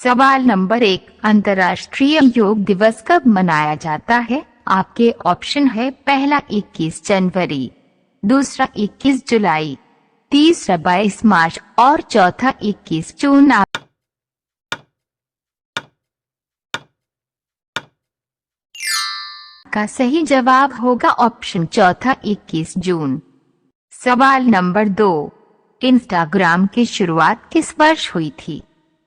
सवाल नंबर 1, अंतर्राष्ट्रीय योग दिवस कब मनाया जाता है? आपके ऑप्शन है, पहला 21 जनवरी, दूसरा 21 जुलाई, तीसरा 22 मार्च और चौथा 21 जून। आपका सही जवाब होगा ऑप्शन चौथा 21 जून। सवाल नंबर 2, इंस्टाग्राम की शुरुआत किस वर्ष हुई थी?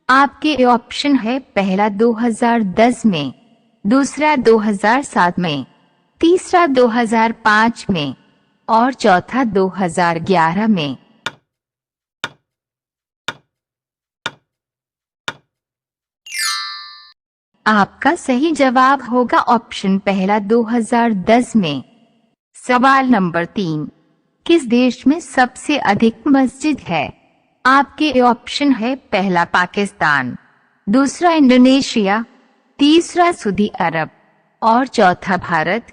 आपके ऑप्शन है, पहला 2010 में, दूसरा 2007 में, तीसरा 2005 में और चौथा 2011 में। आपका सही जवाब होगा ऑप्शन पहला 2010 में। सवाल नंबर 3, किस देश में सबसे अधिक मस्जिद है? आपके ऑप्शन है, पहला पाकिस्तान, दूसरा इंडोनेशिया, तीसरा सऊदी अरब और चौथा भारत।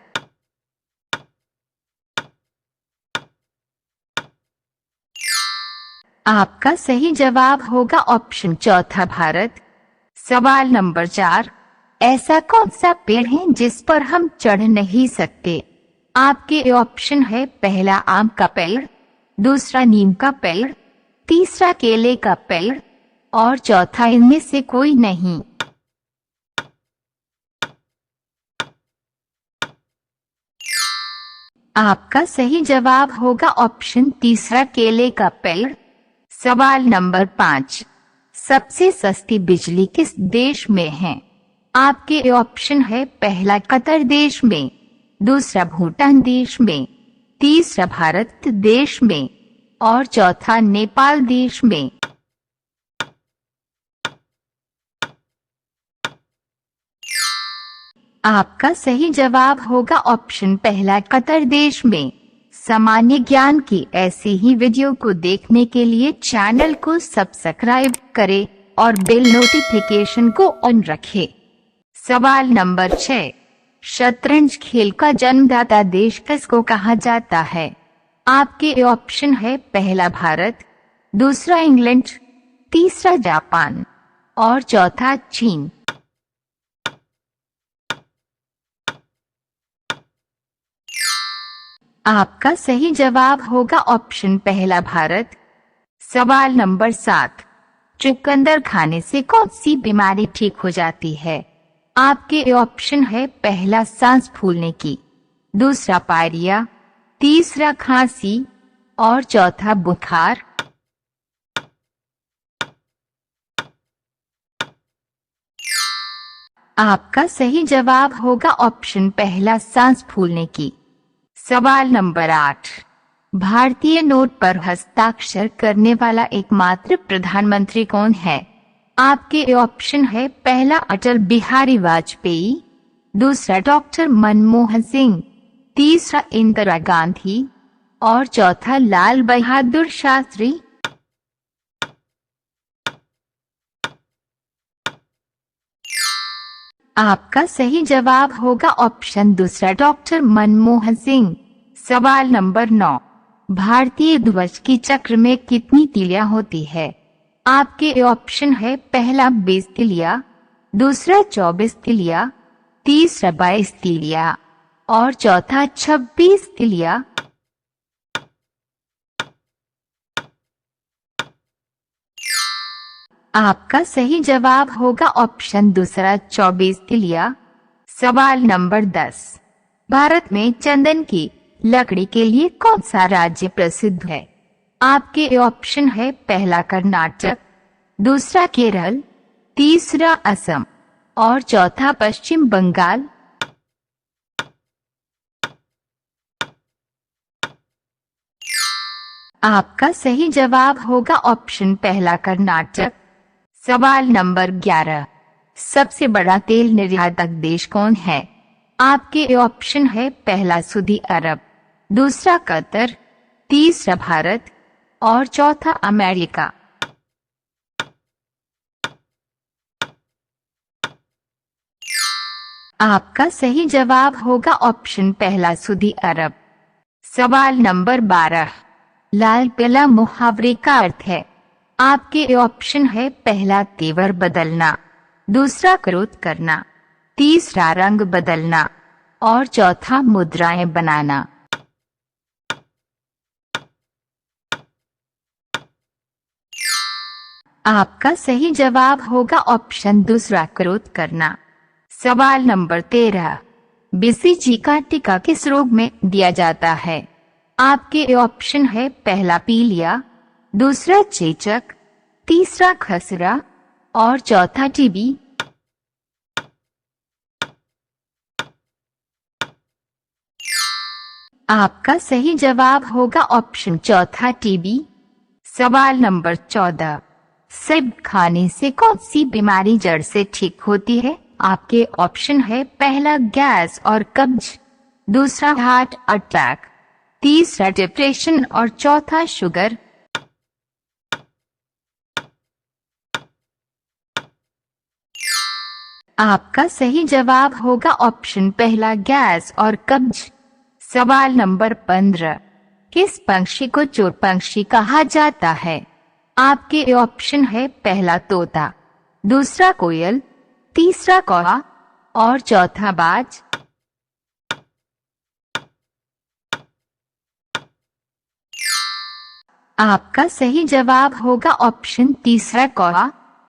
आपका सही जवाब होगा ऑप्शन चौथा भारत। सवाल नंबर 4, ऐसा कौन सा पेड़ है जिस पर हम चढ़ नहीं सकते? आपके ऑप्शन है, पहला आम का पेड़, दूसरा नीम का पेड़, तीसरा केले का पेड़ और चौथा इनमें से कोई नहीं। आपका सही जवाब होगा ऑप्शन तीसरा केले का पेड़। सवाल नंबर 5, सबसे सस्ती बिजली किस देश में है? आपके ऑप्शन है, पहला कतर देश में, दूसरा भूटान देश में, तीसरा भारत देश में और चौथा नेपाल देश में। आपका सही जवाब होगा ऑप्शन पहला कतर देश में। सामान्य ज्ञान की ऐसी ही वीडियो को देखने के लिए चैनल को सब्सक्राइब करें और बेल नोटिफिकेशन को ऑन रखें। सवाल नंबर 6, शतरंज खेल का जन्मदाता देश किसको कहा जाता है? आपके ऑप्शन है, पहला भारत, दूसरा इंग्लैंड, तीसरा जापान और चौथा चीन। आपका सही जवाब होगा ऑप्शन पहला भारत। सवाल नंबर 7, चुकंदर खाने से कौन सी बीमारी ठीक हो जाती है? आपके ऑप्शन है, पहला सांस फूलने की, दूसरा पायरिया, तीसरा खांसी और चौथा बुखार। आपका सही जवाब होगा ऑप्शन पहला सांस फूलने की। सवाल नंबर 8, भारतीय नोट पर हस्ताक्षर करने वाला एकमात्र प्रधानमंत्री कौन है? आपके ऑप्शन है, पहला अटल बिहारी वाजपेयी, दूसरा डॉक्टर मनमोहन सिंह, तीसरा इंदिरा गांधी और चौथा लाल बहादुर शास्त्री। आपका सही जवाब होगा ऑप्शन दूसरा डॉक्टर मनमोहन सिंह। सवाल नंबर 9, भारतीय ध्वज की चक्र में कितनी तीलियां होती है? आपके ऑप्शन है, पहला 20 तीलियां, दूसरा 24 तीलियां, तीसरा 22 तीलियां और चौथा 26 तीलियां। आपका सही जवाब होगा ऑप्शन दूसरा 24 तीलियां। सवाल नंबर 10, भारत में चंदन की लकड़ी के लिए कौन सा राज्य प्रसिद्ध है? आपके ऑप्शन है, पहला कर्नाटक, दूसरा केरल, तीसरा असम और चौथा पश्चिम बंगाल। आपका सही जवाब होगा ऑप्शन पहला कर्नाटक। सवाल नंबर 11, सबसे बड़ा तेल निर्यातक देश कौन है? आपके ऑप्शन है, पहला सऊदी अरब, दूसरा कतर, तीसरा भारत और चौथा अमेरिका। आपका सही जवाब होगा ऑप्शन पहला सऊदी अरब। सवाल नंबर 12, लाल पीला मुहावरे का अर्थ है? आपके ऑप्शन है, पहला तेवर बदलना, दूसरा क्रोध करना, तीसरा रंग बदलना और चौथा मुद्राएं बनाना। आपका सही जवाब होगा ऑप्शन दूसरा, क्रोध करना। सवाल नंबर 13, बीसीजी का टीका किस रोग में दिया जाता है? आपके ऑप्शन है, पहला पीलिया, दूसरा चेचक, तीसरा खसरा और चौथा टीबी। आपका सही जवाब होगा ऑप्शन चौथा, टीबी। सवाल नंबर 14, सेब खाने से कौन सी बीमारी जड़ से ठीक होती है? आपके ऑप्शन है, पहला गैस और कब्ज, दूसरा हार्ट अटैक, तीसरा डिप्रेशन और चौथा शुगर। आपका सही जवाब होगा ऑप्शन पहला, गैस और कब्ज। सवाल नंबर 15, किस पंक्षी को चोर पंक्षी कहा जाता है? आपके ऑप्शन है, पहला तोता, दूसरा कोयल, तीसरा कौवा और चौथा बाज। आपका सही जवाब होगा ऑप्शन तीसरा, कौवा।